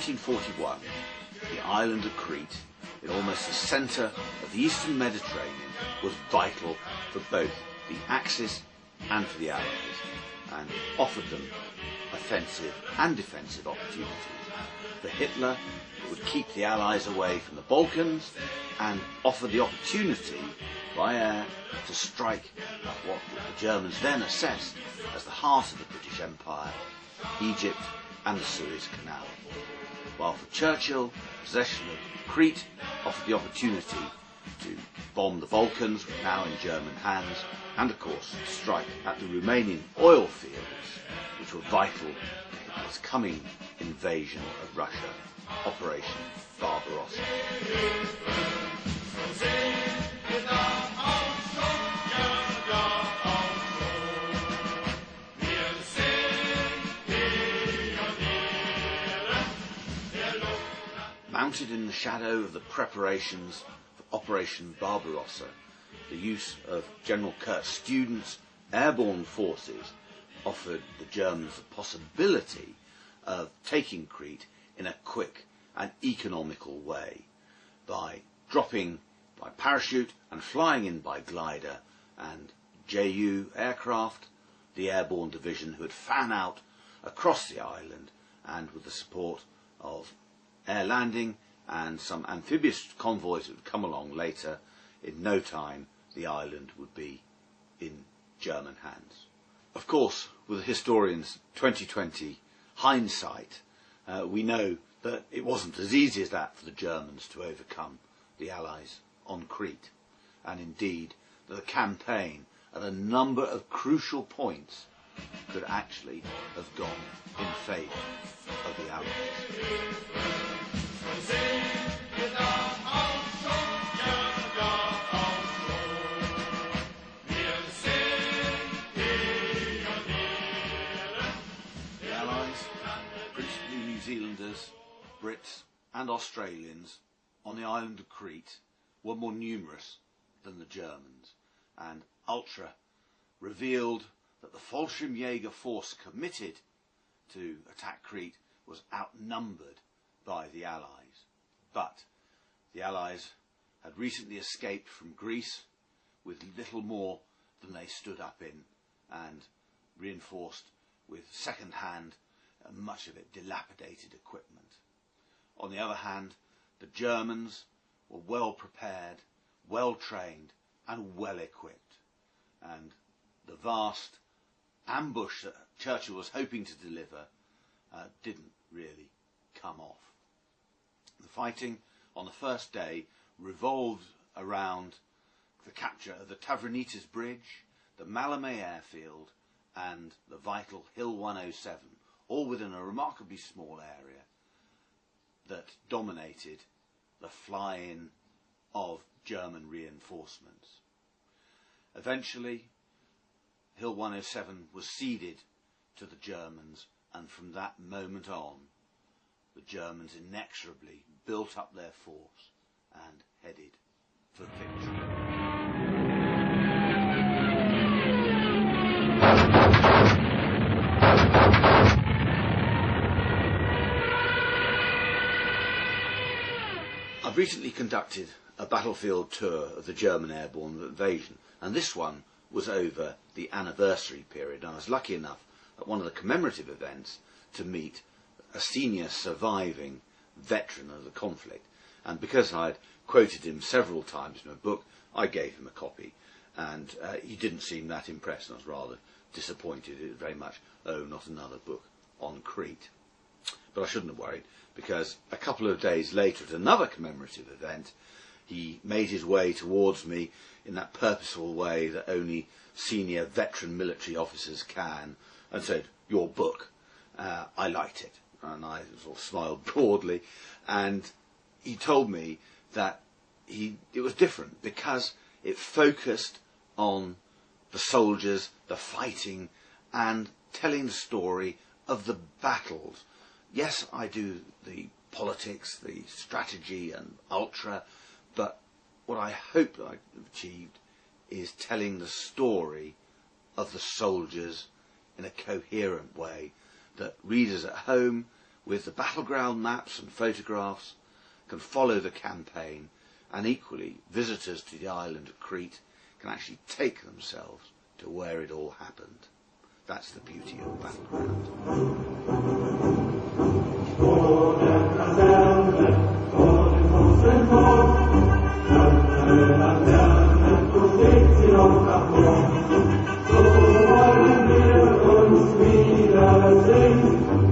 1941, the island of Crete, in almost the centre of the Eastern Mediterranean, was vital for both the Axis and for the Allies, and offered them offensive and defensive opportunities. For Hitler, it would keep the Allies away from the Balkans and offer the opportunity by air to strike at what the Germans then assessed as the heart of the British Empire, Egypt and the Suez Canal. While for Churchill, possession of Crete offered the opportunity to bomb the Balkans, now in German hands, and of course to strike at the Romanian oil fields, which were vital to Hitler's coming invasion of Russia, Operation Barbarossa. Mounted in the shadow of the preparations for Operation Barbarossa, the use of General Kurt's students' airborne forces offered the Germans the possibility of taking Crete in a quick and economical way by dropping by parachute and flying in by glider and JU aircraft, the Airborne Division, who would fan out across the island, and with the support of air landing and some amphibious convoys that would come along later, in no time the island would be in German hands. Of course, with the historians' 2020 hindsight, we know that it wasn't as easy as that for the Germans to overcome the Allies on Crete, and indeed that the campaign at a number of crucial points could actually have gone in favour of the Allies. The Allies, principally New Zealanders, Brits and Australians on the island of Crete, were more numerous than the Germans, and Ultra revealed that the Fallschirmjäger force committed to attack Crete was outnumbered by the Allies. But the Allies had recently escaped from Greece with little more than they stood up in, and reinforced with second-hand and much of it dilapidated equipment. On the other hand, the Germans were well prepared, well trained and well equipped, and the vast ambush that Churchill was hoping to deliver didn't really come off. The fighting on the first day revolved around the capture of the Tavranitis Bridge, the Malmö airfield and the vital Hill 107, all within a remarkably small area that dominated the fly-in of German reinforcements. Eventually, Hill 107 was ceded to the Germans, and from that moment on, the Germans inexorably built up their force and headed for victory. I've recently conducted a battlefield tour of the German Airborne Invasion, and this one was over the anniversary period. I was lucky enough at one of the commemorative events to meet a senior surviving veteran of the conflict, and because I had quoted him several times in my book, I gave him a copy, and he didn't seem that impressed, and I was rather disappointed. It was very much, oh, not another book on Crete. But I shouldn't have worried, because a couple of days later at another commemorative event, he made his way towards me in that purposeful way that only senior veteran military officers can, and said, "Your book, I liked it." And I sort of smiled broadly, and he told me that it was different because it focused on the soldiers, the fighting, and telling the story of the battles. Yes, I do the politics, the strategy and ultra, but what I hope I've achieved is telling the story of the soldiers in a coherent way that readers at home with the battleground maps and photographs, can follow the campaign, and equally, visitors to the island of Crete can actually take themselves to where it all happened. That's the beauty of Battleground. So wollen wir uns wiedersehen.